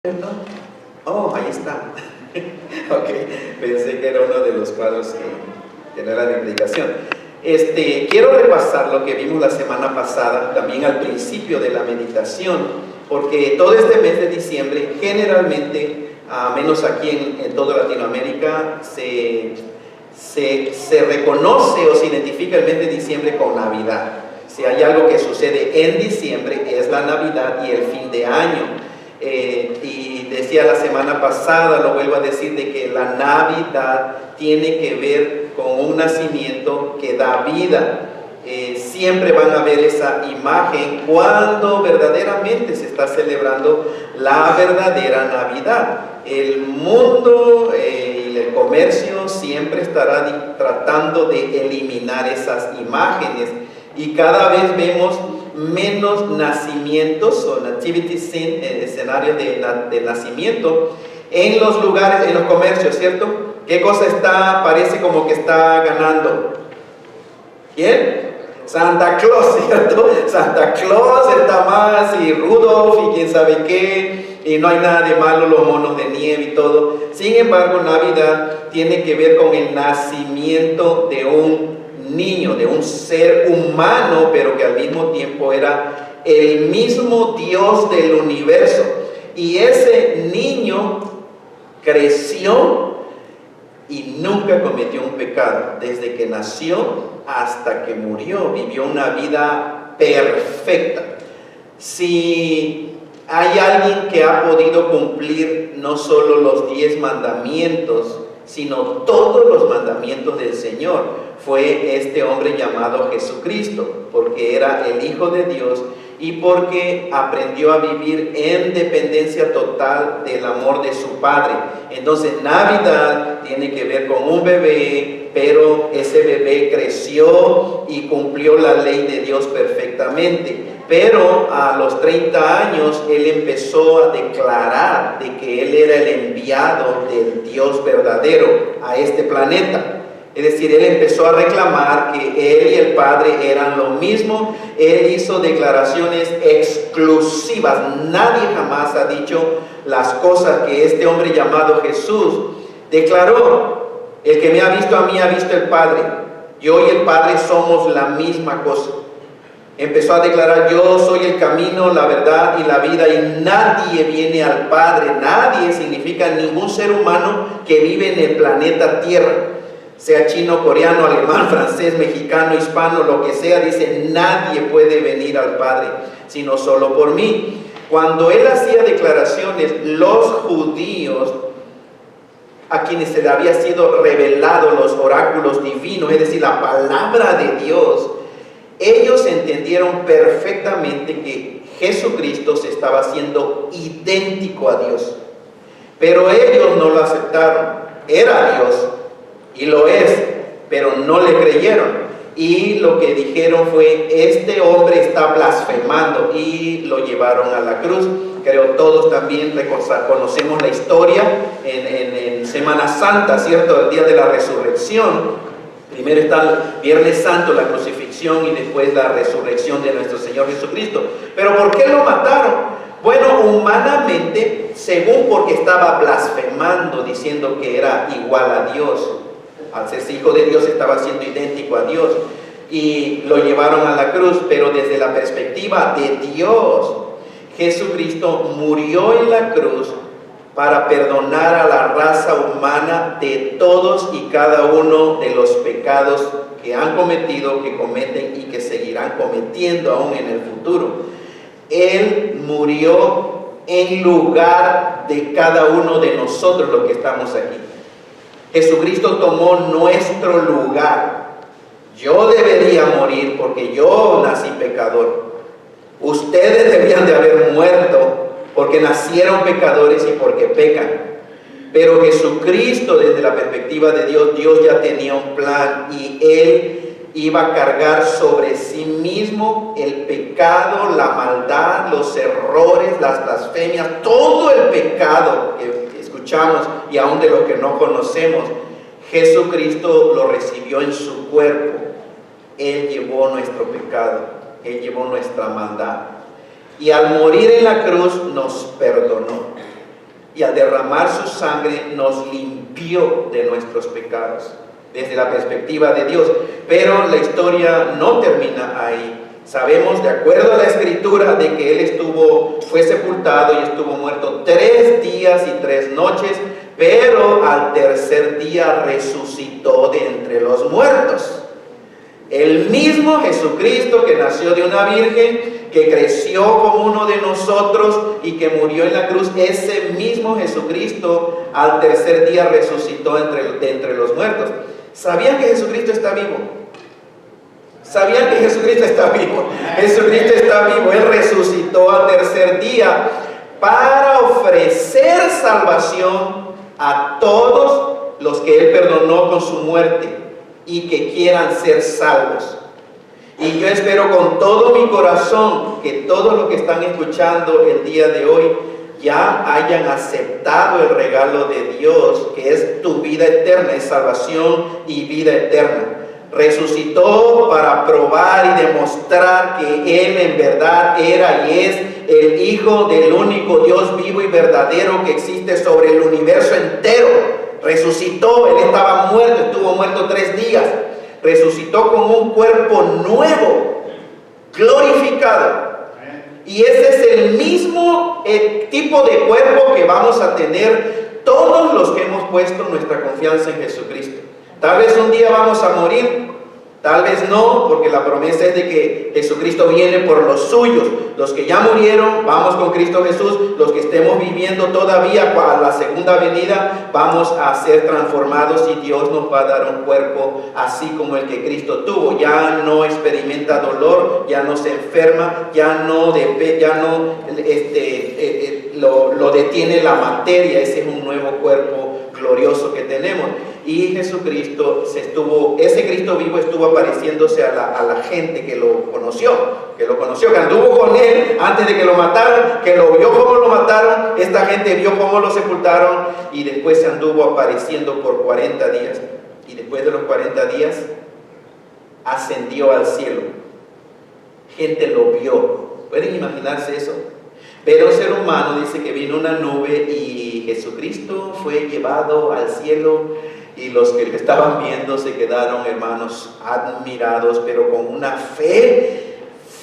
¿No? Oh, ahí está. Ok, pensé que era uno de los cuadros que no era de predicación. Quiero repasar lo que vimos la semana pasada, también al principio de la meditación, porque todo este mes de diciembre, generalmente, a menos aquí en toda Latinoamérica, se reconoce o se identifica el mes de diciembre con Navidad. Si hay algo que sucede en diciembre, es la Navidad y el fin de año. Y decía la semana pasada, lo vuelvo a decir, de que la Navidad tiene que ver con un nacimiento que da vida. Siempre van a ver esa imagen cuando verdaderamente se está celebrando la verdadera Navidad. El mundo y el comercio siempre estará tratando de eliminar esas imágenes, y cada vez vemos menos nacimientos o nativity scene, escenarios de nacimiento en los lugares, en los comercios, ¿cierto? ¿Qué cosa parece como que está ganando? ¿Quién? Santa Claus, ¿cierto? Santa Claus está más, y Rudolf y quién sabe qué, y no hay nada de malo, los monos de nieve y todo. Sin embargo, Navidad tiene que ver con el nacimiento de un niño, de un ser humano, pero que al mismo tiempo era el mismo Dios del universo. Y ese niño creció y nunca cometió un pecado. Desde que nació hasta que murió, vivió una vida perfecta. Si hay alguien que ha podido cumplir no solo los 10 mandamientos, sino todos los mandamientos del Señor, fue este hombre llamado Jesucristo, porque era el Hijo de Dios y porque aprendió a vivir en dependencia total del amor de su Padre. Entonces, Navidad tiene que ver con un bebé, pero ese bebé creció y cumplió la ley de Dios perfectamente. Pero a los 30 años, él empezó a declarar de que él era el enviado del Dios verdadero a este planeta. Es decir, él empezó a reclamar que él y el Padre eran lo mismo. Él hizo declaraciones exclusivas. Nadie jamás ha dicho las cosas que este hombre llamado Jesús declaró. El que me ha visto a mí ha visto el Padre. Yo y el Padre somos la misma cosa. Empezó a declarar: yo soy el camino, la verdad y la vida, y nadie viene al Padre. Nadie significa ningún ser humano que vive en el planeta Tierra, sea chino, coreano, alemán, francés, mexicano, hispano, lo que sea. Dice: nadie puede venir al Padre sino solo por mí. Cuando él hacía declaraciones, los judíos, a quienes se le había sido revelado los oráculos divinos, es decir, la palabra de Dios, ellos entendieron perfectamente que Jesucristo se estaba haciendo idéntico a Dios, pero ellos no lo aceptaron. Era Dios y lo es, pero no le creyeron, y lo que dijeron fue: este hombre está blasfemando, y lo llevaron a la cruz. Creo todos también conocemos la historia en Semana Santa, ¿cierto? El día de la resurrección. Primero está el Viernes Santo, la crucifixión, y después la resurrección de nuestro Señor Jesucristo. ¿Pero por qué lo mataron? Bueno, humanamente, según porque estaba blasfemando, diciendo que era igual a Dios. Al ser hijo de Dios estaba siendo idéntico a Dios, y lo llevaron a la cruz. Pero desde la perspectiva de Dios, Jesucristo murió en la cruz para perdonar a la raza humana de todos y cada uno de los pecados que han cometido, que cometen y que seguirán cometiendo aún en el futuro. Él murió en lugar de cada uno de nosotros, los que estamos aquí. Jesucristo tomó nuestro lugar. Yo debería morir porque yo nací pecador. Ustedes deberían de haber muerto porque nacieron pecadores y porque pecan. Pero Jesucristo, desde la perspectiva de Dios, Dios ya tenía un plan, y Él iba a cargar sobre sí mismo el pecado, la maldad, los errores, las blasfemias, todo el pecado que escuchamos y aún de los que no conocemos. Jesucristo lo recibió en su cuerpo. Él llevó nuestro pecado, Él llevó nuestra maldad, y al morir en la cruz nos perdonó. y al derramar su sangre nos limpió de nuestros pecados, desde la perspectiva de Dios. Pero la historia no termina ahí. Sabemos, de acuerdo a la Escritura, de que Él fue sepultado y estuvo muerto 3 días y 3 noches, pero al tercer día resucitó de entre los muertos. El mismo Jesucristo que nació de una virgen, que creció como uno de nosotros y que murió en la cruz, ese mismo Jesucristo al tercer día resucitó de entre los muertos. ¿Sabían que Jesucristo está vivo? ¿Sabían que Jesucristo está vivo? Jesucristo está vivo. Él resucitó al tercer día para ofrecer salvación a todos los que Él perdonó con su muerte y que quieran ser salvos. Y yo espero con todo mi corazón que todos los que están escuchando el día de hoy ya hayan aceptado el regalo de Dios, que es tu vida eterna, es salvación y vida eterna. Resucitó para probar y demostrar que Él en verdad era y es el Hijo del único Dios vivo y verdadero que existe sobre el universo entero. Resucitó, Él estaba muerto, estuvo muerto 3 días. Resucitó con un cuerpo nuevo, glorificado. Y ese es el mismo tipo de cuerpo que vamos a tener todos los que hemos puesto nuestra confianza en Jesucristo. Tal vez un día vamos a morir, tal vez no, porque la promesa es de que Jesucristo viene por los suyos. Los que ya murieron, vamos con Cristo Jesús. Los que estemos viviendo todavía a la segunda venida, vamos a ser transformados y Dios nos va a dar un cuerpo así como el que Cristo tuvo. Ya no experimenta dolor, ya no se enferma, ya no lo detiene la materia. Ese es un nuevo cuerpo glorioso que tenemos. Y Jesucristo ese Cristo vivo estuvo apareciéndose a la gente que lo conoció, que anduvo con Él antes de que lo mataran, que lo vio cómo lo mataron. Esta gente vio cómo lo sepultaron y después se anduvo apareciendo por 40 días. Y después de los 40 días ascendió al cielo. Gente lo vio. ¿Pueden imaginarse eso? Pero un ser humano dice que vino una nube y Jesucristo fue llevado al cielo. Y los que le estaban viendo se quedaron, hermanos, admirados, pero con una fe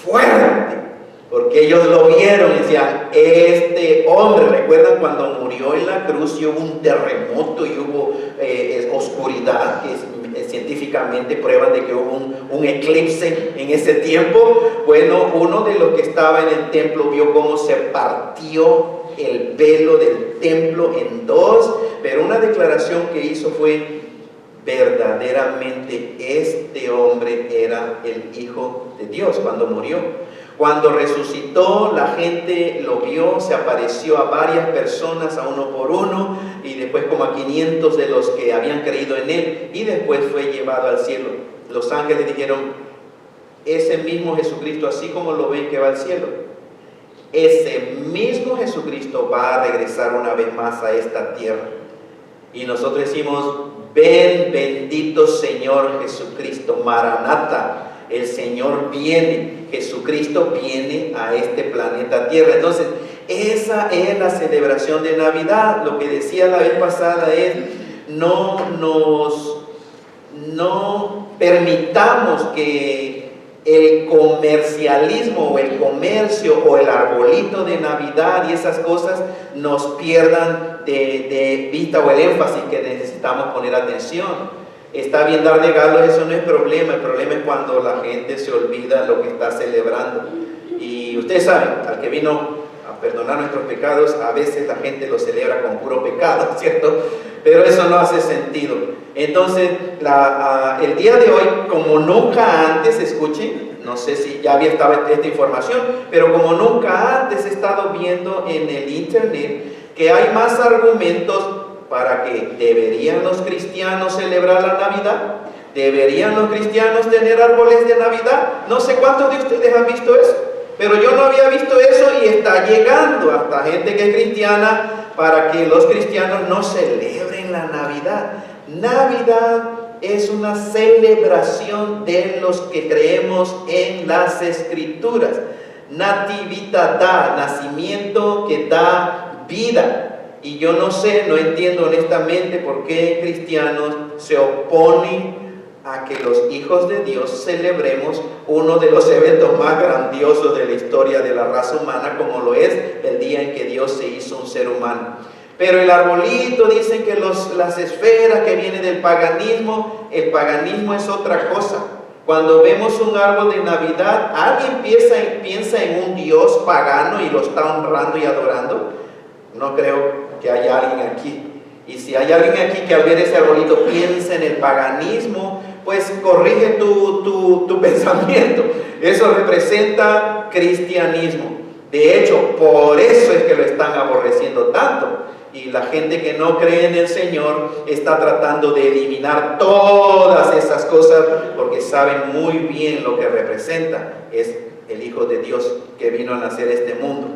fuerte, porque ellos lo vieron y decían, este hombre, ¿recuerdan cuando murió en la cruz y hubo un terremoto y hubo oscuridad, que científicamente prueban de que hubo un eclipse en ese tiempo? Bueno, uno de los que estaba en el templo vio cómo se partió el velo del templo en 2, pero una declaración que hizo fue, verdaderamente este hombre era el Hijo de Dios cuando murió. Cuando resucitó, la gente lo vio, se apareció a varias personas, a uno por uno, y después como a 500 de los que habían creído en Él, y después fue llevado al cielo. Los ángeles dijeron, ese mismo Jesucristo, así como lo ven que va al cielo, ese mismo Jesucristo va a regresar una vez más a esta tierra. Y nosotros decimos, ven bendito Señor Jesucristo, Maranata, el Señor viene, Jesucristo viene a este planeta Tierra. Entonces, esa es la celebración de Navidad. Lo que decía la vez pasada es, no permitamos que el comercialismo o el comercio o el arbolito de Navidad y esas cosas nos pierdan de vista, o el énfasis que necesitamos poner atención. Está bien dar regalos, eso no es problema. El problema es cuando la gente se olvida lo que está celebrando. Y ustedes saben, al que vino a perdonar nuestros pecados, a veces la gente lo celebra con puro pecado, ¿cierto? Pero eso no hace sentido. Entonces, el día de hoy, como nunca antes, escuchen, no sé si ya había estado esta información, pero como nunca antes he estado viendo en el internet que hay más argumentos para que deberían los cristianos celebrar la Navidad, deberían los cristianos tener árboles de Navidad. No sé cuántos de ustedes han visto eso, pero yo no había visto eso y está llegando hasta gente que es cristiana para que los cristianos no celebren la Navidad. Navidad es una celebración de los que creemos en las Escrituras. Natività da, nacimiento que da vida. Y yo no sé, no entiendo honestamente por qué cristianos se oponen a que los hijos de Dios celebremos uno de los eventos más grandiosos de la historia de la raza humana, como lo es el día en que Dios se hizo un ser humano. Pero el arbolito, dicen que las esferas que vienen del paganismo, el paganismo es otra cosa. Cuando vemos un árbol de Navidad, ¿alguien piensa en un Dios pagano y lo está honrando y adorando? No creo que haya alguien aquí. Y si hay alguien aquí que al ver ese arbolito piensa en el paganismo, pues corrige tu pensamiento. Eso representa cristianismo. De hecho, por eso es que lo están aborreciendo tanto. Y la gente que no cree en el Señor está tratando de eliminar todas esas cosas porque saben muy bien lo que representa. Es el Hijo de Dios que vino a nacer a este mundo.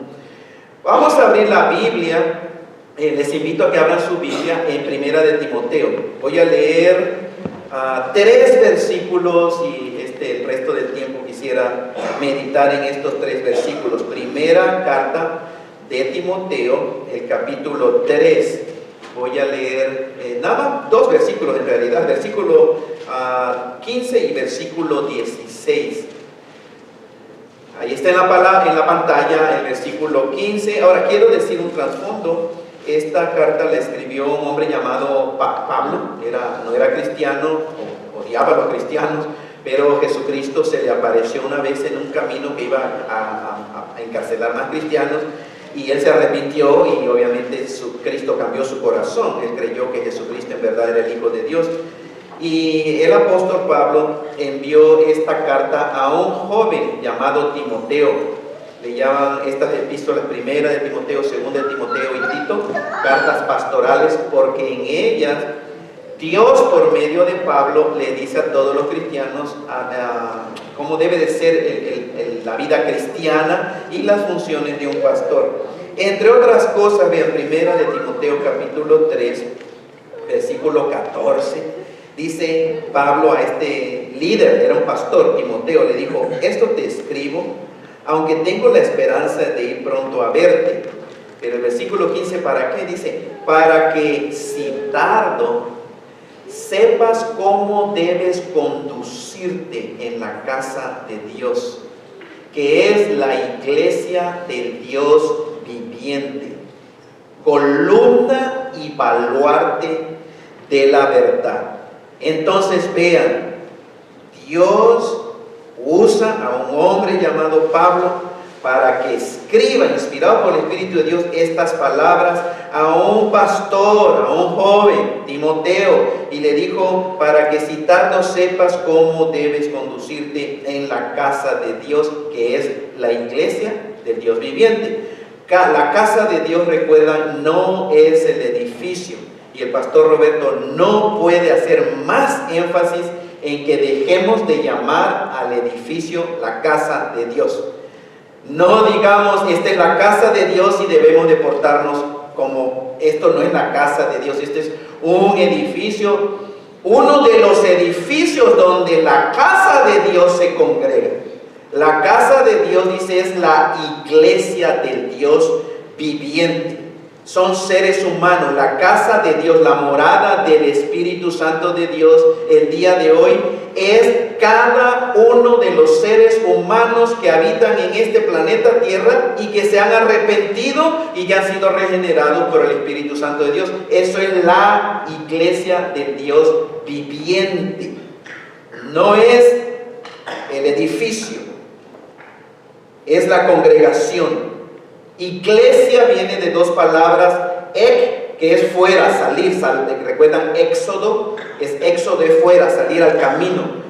Vamos a abrir la Biblia. Les invito a que abran su Biblia en Primera de Timoteo. Voy a leer 3 versículos y el resto del tiempo quisiera meditar en estos 3 versículos. Primera carta de Timoteo, el capítulo 3. Voy a leer nada más 2 versículos en realidad, versículo 15 y versículo 16. Ahí está en la pantalla el versículo 15. Ahora quiero decir un trasfondo. Esta carta la escribió un hombre llamado Pablo. No era cristiano, odiaba a los cristianos, pero Jesucristo se le apareció una vez en un camino que iba a encarcelar más cristianos, y él se arrepintió y obviamente Cristo cambió su corazón. Él creyó que Jesucristo en verdad era el Hijo de Dios. Y el apóstol Pablo envió esta carta a un joven llamado Timoteo. Le llaman estas epístolas, primera de Timoteo, segunda de Timoteo y Tito, cartas pastorales, porque en ellas Dios por medio de Pablo le dice a todos los cristianos cómo debe de ser la vida cristiana y las funciones de un pastor. Entre otras cosas, vean, primera de Timoteo capítulo 3, versículo 14, dice Pablo a este líder, era un pastor, Timoteo, le dijo: esto te escribo, aunque tengo la esperanza de ir pronto a verte. Pero el versículo 15, ¿para qué? Dice: para que si tardo, sepas cómo debes conducirte en la casa de Dios, que es la iglesia del Dios viviente, columna y baluarte de la verdad. Entonces vean, Dios usa a un hombre llamado Pablo para que escriba, inspirado por el Espíritu de Dios, estas palabras a un pastor, a un joven, Timoteo, y le dijo: para que si tardo sepas cómo debes conducirte en la casa de Dios, que es la iglesia del Dios viviente. La casa de Dios, recuerdan, no es el edificio, y el pastor Roberto no puede hacer más énfasis en que dejemos de llamar al edificio la casa de Dios. No digamos: esta es la casa de Dios y debemos de portarnos como esto no es la casa de Dios. Este es un edificio, uno de los edificios donde la casa de Dios se congrega. La casa de Dios, dice, es la iglesia del Dios viviente. Son seres humanos. La casa de Dios, la morada del Espíritu Santo de Dios el día de hoy es cada uno de los seres humanos que habitan en este planeta Tierra y que se han arrepentido y que han sido regenerados por el Espíritu Santo de Dios. Eso es la iglesia del Dios viviente. No es el edificio, es la congregación. Iglesia viene de 2 palabras: ek, que es fuera, salir, recuerdan éxodo, es éxodo de fuera, salir al camino.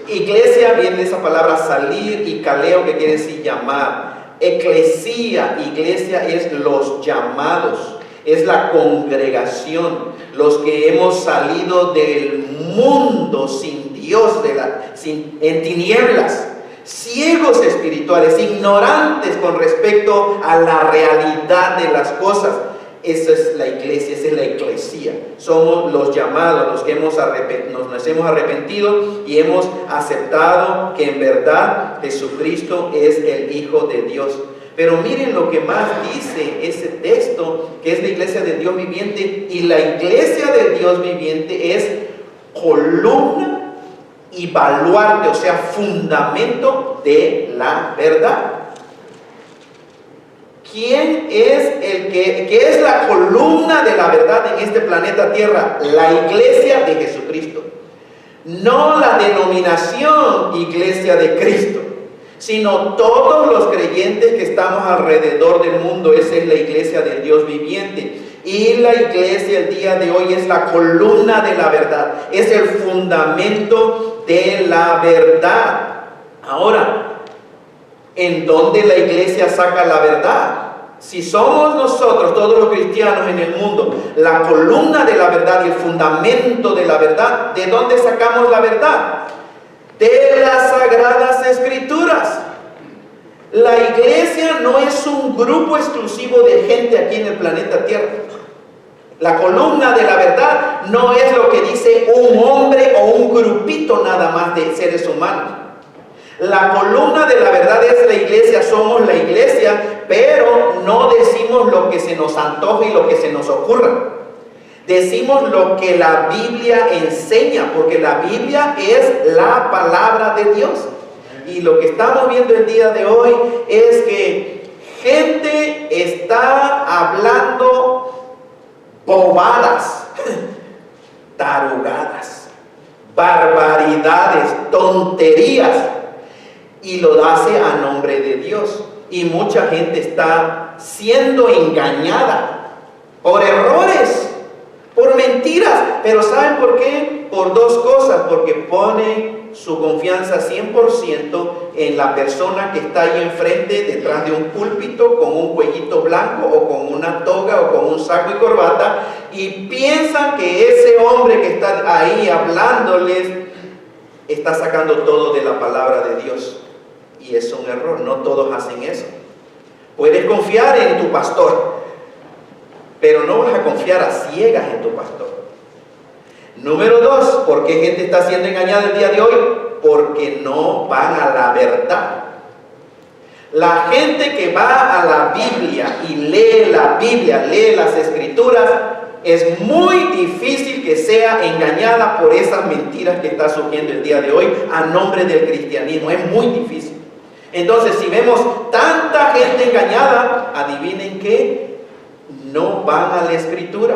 Iglesia viene de esa palabra salir, y kaleo, que quiere decir llamar. Eclesía, iglesia, es los llamados, es la congregación, los que hemos salido del mundo sin Dios, en tinieblas, ciegos espirituales, ignorantes con respecto a la realidad de las cosas. Esa es la iglesia, esa es la eclesía. Somos los llamados, los que nos hemos arrepentido y hemos aceptado que en verdad Jesucristo es el Hijo de Dios. Pero miren lo que más dice ese texto, que es la iglesia del Dios viviente. Y la iglesia del Dios viviente es columna y baluarte, o sea, fundamento de la verdad. ¿Quién es qué es la columna de la verdad en este planeta Tierra? La iglesia de Jesucristo. No la denominación Iglesia de Cristo, sino todos los creyentes que estamos alrededor del mundo. Esa es la iglesia del Dios viviente. Y la iglesia el día de hoy es la columna de la verdad, es el fundamento de la verdad. Ahora, ¿en dónde la iglesia saca la verdad? Si somos nosotros, todos los cristianos en el mundo, la columna de la verdad y el fundamento de la verdad, ¿de dónde sacamos la verdad? De las Sagradas Escrituras. La iglesia no es un grupo exclusivo de gente aquí en el planeta Tierra. La columna de la verdad no es lo que dice un hombre o un grupito nada más de seres humanos. La columna de la verdad es la iglesia, somos la iglesia, pero no decimos lo que se nos antoja y lo que se nos ocurra. Decimos lo que la Biblia enseña, porque la Biblia es la palabra de Dios. Y lo que estamos viendo el día de hoy es que gente está hablando bobadas, tarugadas, barbaridades, tonterías, y lo hace a nombre de Dios. Y mucha gente está siendo engañada por errores, por mentiras. Pero ¿saben por qué? Por dos cosas. Porque pone su confianza 100% en la persona que está ahí enfrente, detrás de un púlpito, con un cuellito blanco o con una toga o con un saco y corbata, y piensan que ese hombre que está ahí hablándoles está sacando todo de la palabra de Dios. Y es un error, no todos hacen eso. Puedes confiar en tu pastor, pero no vas a confiar a ciegas en tu pastor. Número dos, ¿por qué gente está siendo engañada el día de hoy? Porque no van a la verdad. La gente que va a la Biblia y lee la Biblia, lee las Escrituras, es muy difícil que sea engañada por esas mentiras que está surgiendo el día de hoy a nombre del cristianismo. Es muy difícil. Entonces, si vemos tanta gente engañada, adivinen qué, no van a la Escritura.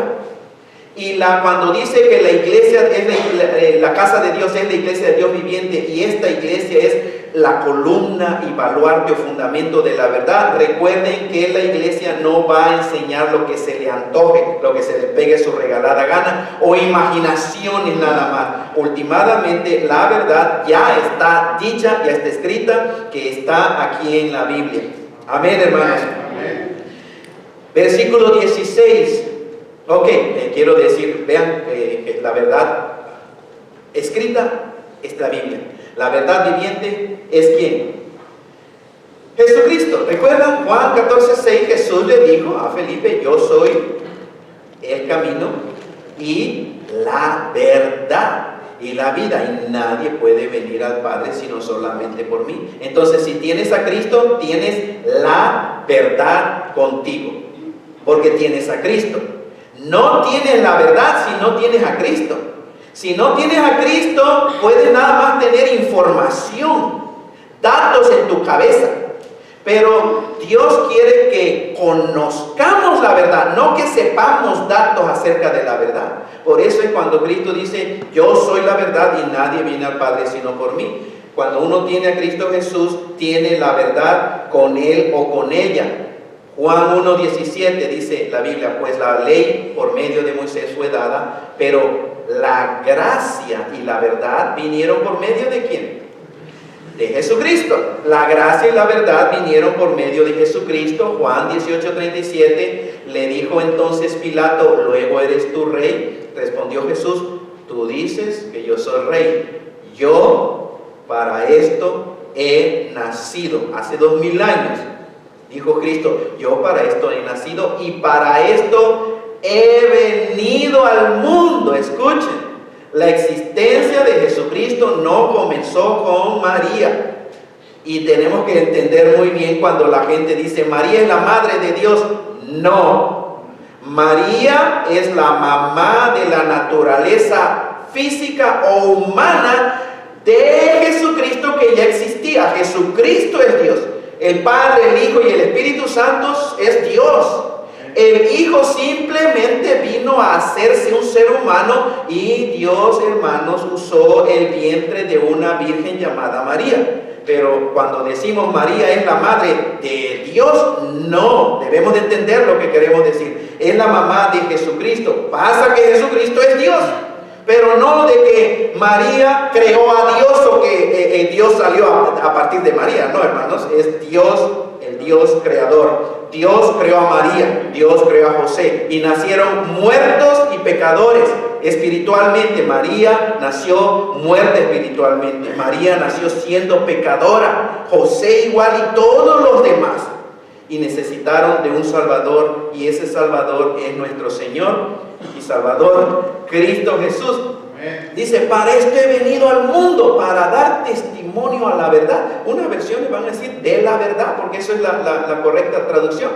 Y cuando dice que la iglesia es la casa de Dios, es la iglesia de Dios viviente, y esta iglesia es la columna y baluarte o fundamento de la verdad, recuerden que la iglesia no va a enseñar lo que se le antoje, lo que se le pegue su regalada gana o imaginaciones nada más. Últimamente la verdad ya está dicha, ya está escrita, que está aquí en la Biblia. Amén, hermanos. Amén. Versículo 16. Ok, quiero decir, vean, la verdad escrita es la Biblia. La verdad viviente es ¿quién? Jesucristo. ¿Recuerdan? Juan 14:6, Jesús le dijo a Felipe: yo soy el camino y la verdad y la vida, y nadie puede venir al Padre sino solamente por mí. Entonces, si tienes a Cristo, tienes la verdad contigo, porque tienes a Cristo. No tienes la verdad si no tienes a Cristo. Si no tienes a Cristo, puedes nada más tener información, datos en tu cabeza. Pero Dios quiere que conozcamos la verdad, no que sepamos datos acerca de la verdad. Por eso es cuando Cristo dice: yo soy la verdad y nadie viene al Padre sino por mí. Cuando uno tiene a Cristo Jesús, tiene la verdad con Él o con ella. Juan 1:17 dice la Biblia: pues la ley por medio de Moisés fue dada, pero la gracia y la verdad vinieron por medio ¿de quién? De Jesucristo. La gracia y la verdad vinieron por medio de Jesucristo. Juan 18:37, le dijo entonces Pilato: ¿luego eres tú rey? Respondió Jesús: tú dices que yo soy rey. Yo para esto he nacido. Hace 2000 años dijo Cristo: yo para esto he nacido y para esto he venido al mundo. Escuchen, la existencia de Jesucristo no comenzó con María. Y tenemos que entender muy bien cuando la gente dice, María es la madre de Dios. No, María es la mamá de la naturaleza física o humana de Jesucristo que ya existía. Jesucristo es Dios. El Padre, el Hijo y el Espíritu Santo es Dios. El Hijo simplemente vino a hacerse un ser humano y Dios, hermanos, usó el vientre de una virgen llamada María. Pero cuando decimos María es la madre de Dios, no, debemos de entender lo que queremos decir. Es la mamá de Jesucristo. Pasa que Jesucristo es Dios, pero no de que María creó a Dios o que Dios salió a partir de María. No, hermanos, es Dios, el Dios creador. Dios creó a María, Dios creó a José y nacieron muertos y pecadores espiritualmente. María nació muerta espiritualmente. María nació siendo pecadora. José igual y todos los demás. Y necesitaron de un Salvador, y ese Salvador es nuestro Señor y Salvador, Cristo Jesús. Dice, para esto he venido al mundo, para dar testimonio a la verdad. Unas versiones van a decir de la verdad, porque eso es la correcta traducción.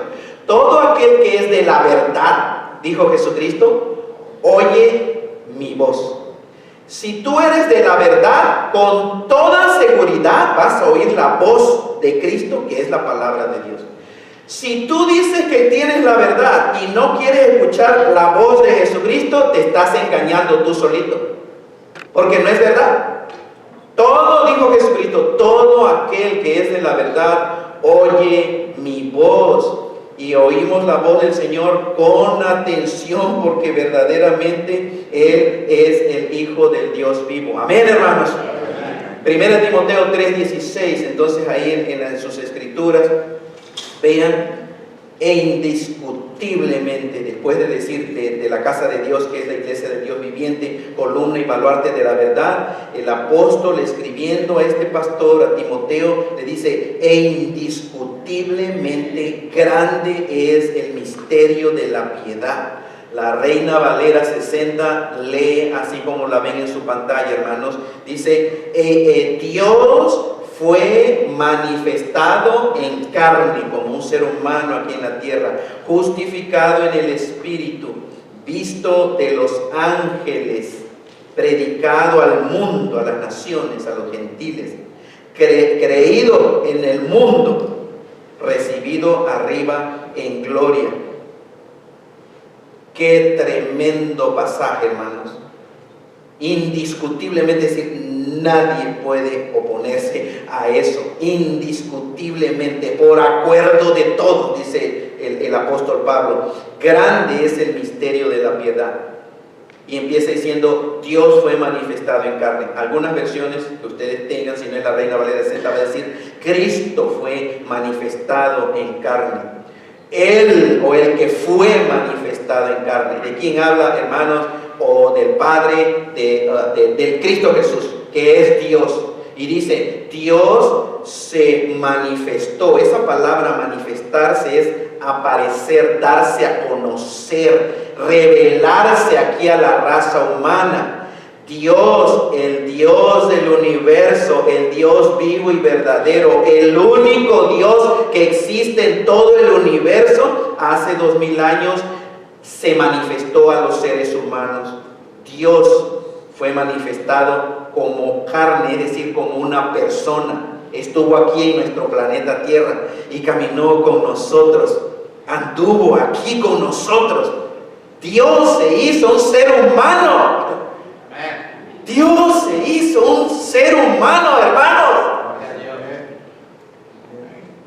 Todo aquel que es de la verdad, dijo Jesucristo, oye mi voz. Si tú eres de la verdad, con toda seguridad vas a oír la voz de Cristo, que es la palabra de Dios. Si tú dices que tienes la verdad y no quieres escuchar la voz de Jesucristo, te estás engañando tú solito, porque no es verdad. Todo, dijo Jesucristo, todo aquel que es de la verdad, oye mi voz. Y oímos la voz del Señor con atención, porque verdaderamente Él es el Hijo del Dios vivo. Amén, hermanos. Primera Timoteo 3:16, entonces ahí en sus escrituras, vean, e indiscutiblemente, después de decir de la casa de Dios, que es la iglesia del Dios viviente, columna y baluarte de la verdad, el apóstol escribiendo a este pastor, a Timoteo, le dice, e indiscutiblemente grande es el misterio de la piedad. La Reina Valera 60 lee así como la ven en su pantalla, hermanos. Dice, Dios fue manifestado en carne como un ser humano aquí en la tierra, justificado en el Espíritu, visto de los ángeles, predicado al mundo, a las naciones, a los gentiles, creído en el mundo, recibido arriba en gloria. Qué tremendo pasaje, hermanos. Indiscutiblemente, decir, nadie puede oponerse a eso. Indiscutiblemente, por acuerdo de todos, dice el apóstol Pablo. Grande es el misterio de la piedad. Y empieza diciendo, Dios fue manifestado en carne. Algunas versiones que ustedes tengan, si no es la Reina Valera 60, va a decir, Cristo fue manifestado en carne. Él o el que fue manifestado en carne. ¿De quién habla, hermanos? O del Padre, del Cristo Jesús, que es Dios. Y dice, Dios se manifestó. Esa palabra manifestarse es aparecer, darse a conocer, revelarse aquí a la raza humana. Dios, el Dios del universo, el Dios vivo y verdadero, el único Dios que existe en todo el universo, hace 2000 años se manifestó a los seres humanos. Dios fue manifestado como carne, es decir, como una persona. Estuvo aquí en nuestro planeta Tierra y caminó con nosotros, anduvo aquí con nosotros. Dios se hizo un ser humano. Dios se hizo un ser humano, hermanos.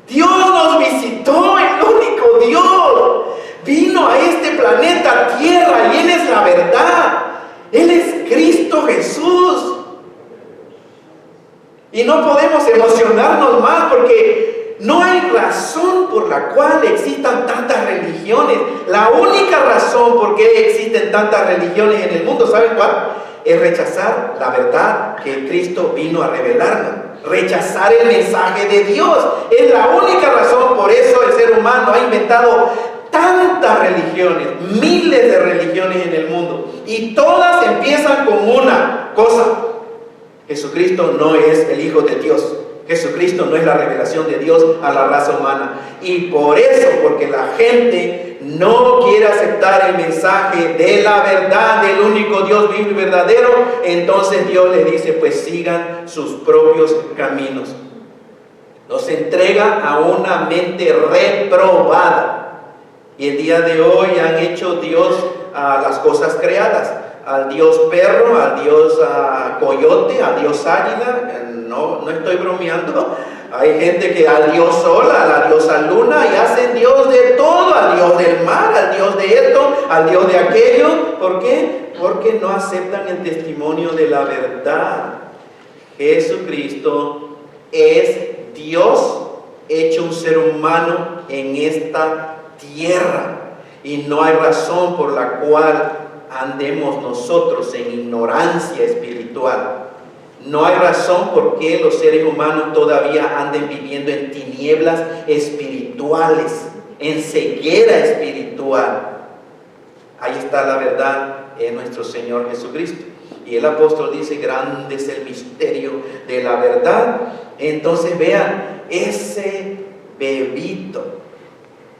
Dios nos visitó, el único Dios. Vino a este planeta Tierra y Él es la verdad. Él es Cristo Jesús. Y no podemos emocionarnos más porque no hay razón por la cual existan tantas religiones. La única razón por qué existen tantas religiones en el mundo, ¿saben cuál? Es rechazar la verdad que Cristo vino a revelarnos. Rechazar el mensaje de Dios. Es la única razón. Por eso el ser humano ha inventado tantas religiones, miles de religiones en el mundo. Y todas empiezan con una cosa. Jesucristo no es el Hijo de Dios. Jesucristo no es la revelación de Dios a la raza humana. Y por eso, porque la gente no quiere aceptar el mensaje de la verdad del único Dios vivo y verdadero, entonces Dios les dice, pues sigan sus propios caminos. Los entrega a una mente reprobada. Y el día de hoy han hecho Dios a las cosas creadas, al Dios perro, al Dios coyote, al Dios águila. No estoy bromeando. Hay gente que al Dios sol, a la diosa luna, y hacen Dios de todo, al Dios del mar, al Dios de esto, al Dios de aquello. ¿Por qué? Porque no aceptan el testimonio de la verdad. Jesucristo es Dios hecho un ser humano en esta tierra, y no hay razón por la cual andemos nosotros en ignorancia espiritual. No hay razón por qué los seres humanos todavía anden viviendo en tinieblas espirituales, en ceguera espiritual. Ahí está la verdad en nuestro Señor Jesucristo. Y el apóstol dice, grande es el misterio de la verdad. Entonces vean, ese bebito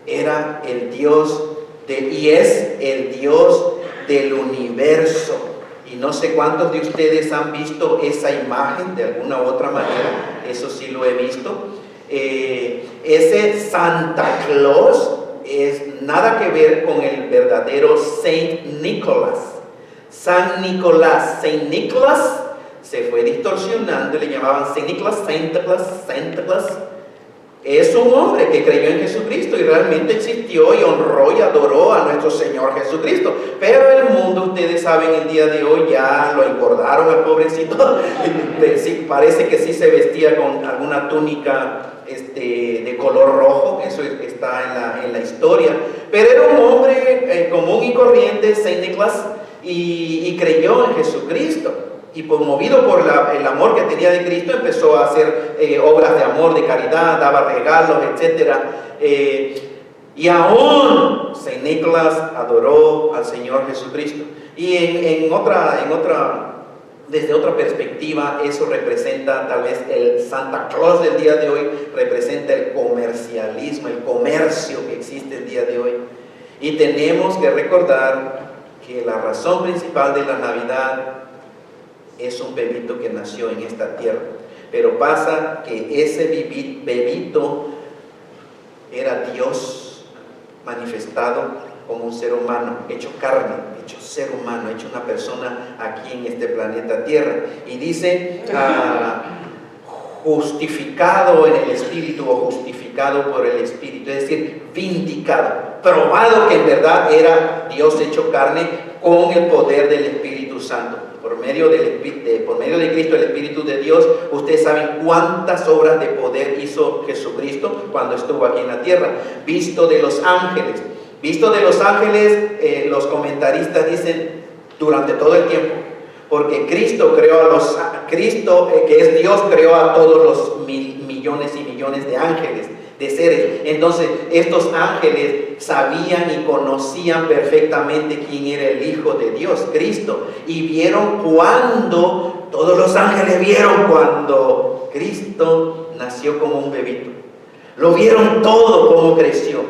era el Dios y es el Dios del universo. Y no sé cuántos de ustedes han visto esa imagen de alguna u otra manera. Eso sí lo he visto. Ese Santa Claus es nada que ver con el verdadero Saint Nicholas. San Nicolás, Saint Nicholas se fue distorsionando, le llamaban Saint Nicholas, Santa Claus, Santa Claus. Es un hombre que creyó en Jesucristo y realmente existió y honró y adoró a nuestro Señor Jesucristo. Pero el mundo, ustedes saben, el día de hoy ya lo engordaron al pobrecito. Sí, parece que sí se vestía con alguna túnica de color rojo, eso está en la historia. Pero era un hombre común y corriente, Saint Nicholas, y creyó en Jesucristo. Y movido por el amor que tenía de Cristo, empezó a hacer obras de amor, de caridad, daba regalos, etc. Y aún Saint Nicholas adoró al Señor Jesucristo. Y desde otra perspectiva, eso representa tal vez el Santa Claus del día de hoy, representa el comercialismo, el comercio que existe el día de hoy. Y tenemos que recordar que la razón principal de la Navidad es un bebito que nació en esta tierra. Pero pasa que ese bebito era Dios manifestado como un ser humano, hecho carne, hecho ser humano, hecho una persona aquí en este planeta Tierra. Y dice, justificado en el Espíritu o justificado por el Espíritu, es decir, vindicado, probado que en verdad era Dios hecho carne con el poder del Espíritu Santo. Por medio de Cristo, el Espíritu de Dios, ustedes saben cuántas obras de poder hizo Jesucristo cuando estuvo aquí en la tierra. Visto de los ángeles, los comentaristas dicen durante todo el tiempo, porque Cristo que es Dios, creó a todos los millones y millones de ángeles, de seres. Entonces estos ángeles sabían y conocían perfectamente quién era el Hijo de Dios, Cristo, y todos los ángeles vieron cuando Cristo nació como un bebito. Lo vieron todo, cómo creció,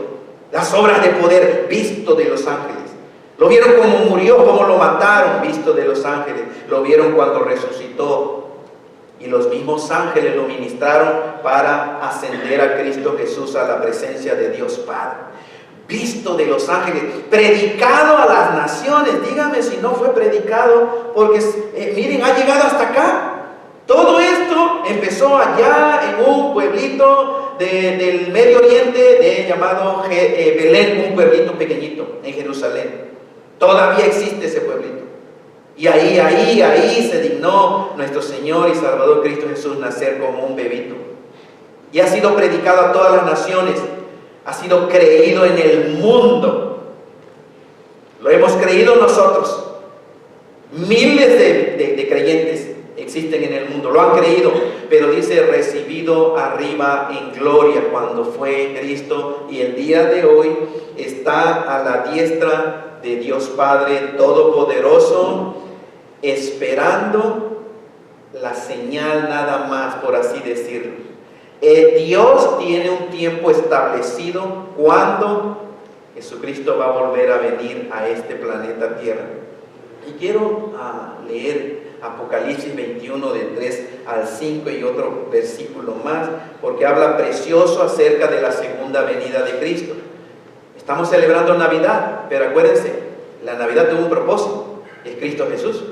las obras de poder visto de los ángeles. Lo vieron cómo murió, cómo lo mataron, visto de los ángeles. Lo vieron cuando resucitó. Y los mismos ángeles lo ministraron para ascender a Cristo Jesús a la presencia de Dios Padre. Visto de los ángeles, predicado a las naciones. Dígame si no fue predicado, porque miren, ha llegado hasta acá. Todo esto empezó allá en un pueblito del Medio Oriente llamado Belén, un pueblito pequeñito en Jerusalén. Todavía existe ese pueblito. Y ahí se dignó nuestro Señor y Salvador Cristo Jesús nacer como un bebito. Y ha sido predicado a todas las naciones. Ha sido creído en el mundo. Lo hemos creído nosotros. Miles de creyentes existen en el mundo. Lo han creído. Pero dice, recibido arriba en gloria cuando fue Cristo. Y el día de hoy está a la diestra de Dios Padre Todopoderoso, esperando la señal nada más, por así decirlo. Dios tiene un tiempo establecido cuando Jesucristo va a volver a venir a este planeta Tierra. Y quiero leer Apocalipsis 21 de 3 al 5 y otro versículo más, porque habla precioso acerca de la segunda venida de Cristo. Estamos celebrando Navidad, pero acuérdense, la Navidad tuvo un propósito, es Cristo Jesús.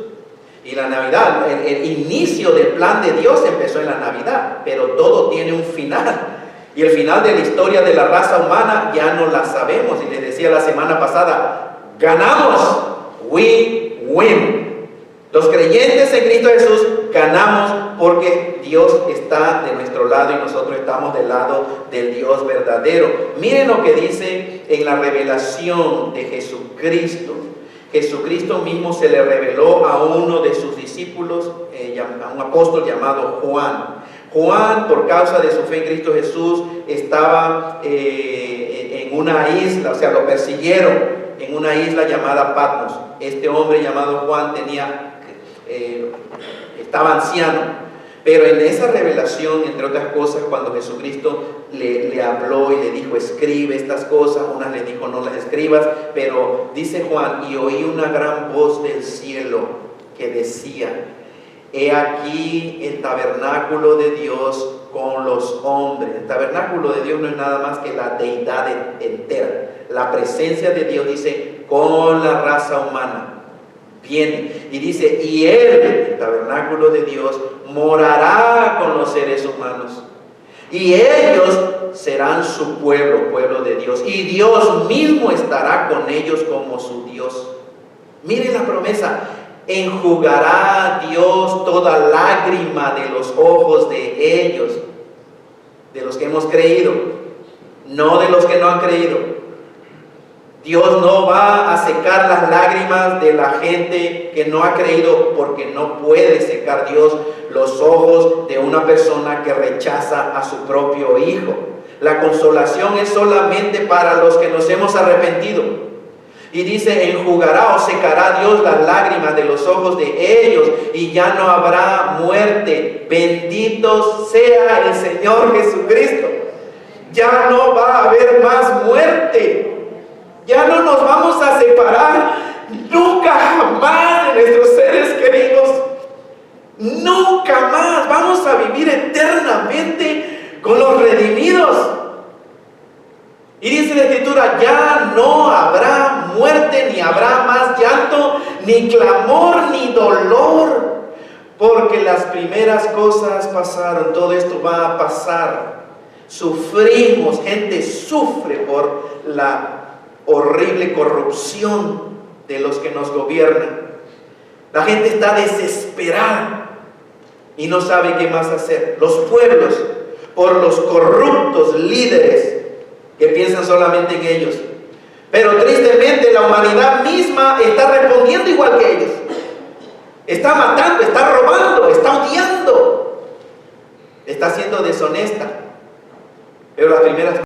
Y la Navidad, el inicio del plan de Dios empezó en la Navidad, pero todo tiene un final. Y el final de la historia de la raza humana ya no la sabemos. Y les decía la semana pasada, ganamos, we win. Los creyentes en Cristo Jesús ganamos porque Dios está de nuestro lado y nosotros estamos del lado del Dios verdadero. Miren lo que dice en la revelación de Jesucristo. Jesucristo mismo se le reveló a uno de sus discípulos, a un apóstol llamado Juan. Juan, por causa de su fe en Cristo Jesús, estaba en una isla, o sea, lo persiguieron en una isla llamada Patmos. Este hombre llamado Juan estaba anciano. Pero en esa revelación, entre otras cosas, cuando Jesucristo le habló y le dijo, escribe estas cosas, unas le dijo, no las escribas, pero dice Juan, y oí una gran voz del cielo que decía, he aquí el tabernáculo de Dios con los hombres. El tabernáculo de Dios no es nada más que la deidad entera. La presencia de Dios, dice, con la raza humana. Viene y dice, y él, el tabernáculo de Dios, morará con los seres humanos. Y ellos serán su pueblo, pueblo de Dios. Y Dios mismo estará con ellos como su Dios. Miren la promesa. Enjugará Dios toda lágrima de los ojos de ellos, de los que hemos creído, no de los que no han creído. Dios no va a secar las lágrimas de la gente que no ha creído, porque no puede secar Dios los ojos de una persona que rechaza a su propio Hijo. La consolación es solamente para los que nos hemos arrepentido. Y dice, enjugará o secará Dios las lágrimas de los ojos de ellos y ya no habrá muerte. Bendito sea el Señor Jesucristo. Ya no va a haber más muerte. Ya no nos vamos a separar nunca jamás de nuestros seres queridos. Nunca más. Vamos a vivir eternamente con los redimidos. Y dice la Escritura, ya no habrá muerte, ni habrá más llanto, ni clamor, ni dolor, porque las primeras cosas pasaron. Todo esto va a pasar. Sufrimos, gente sufre por la horrible corrupción de los que nos gobiernan. La gente está desesperada y no sabe qué más hacer. Los pueblos, por los corruptos líderes que piensan solamente en ellos. Pero tristemente la humanidad misma está respondiendo igual que ellos. Está matando, está robando, está odiando, está siendo deshonesta. Pero las primeras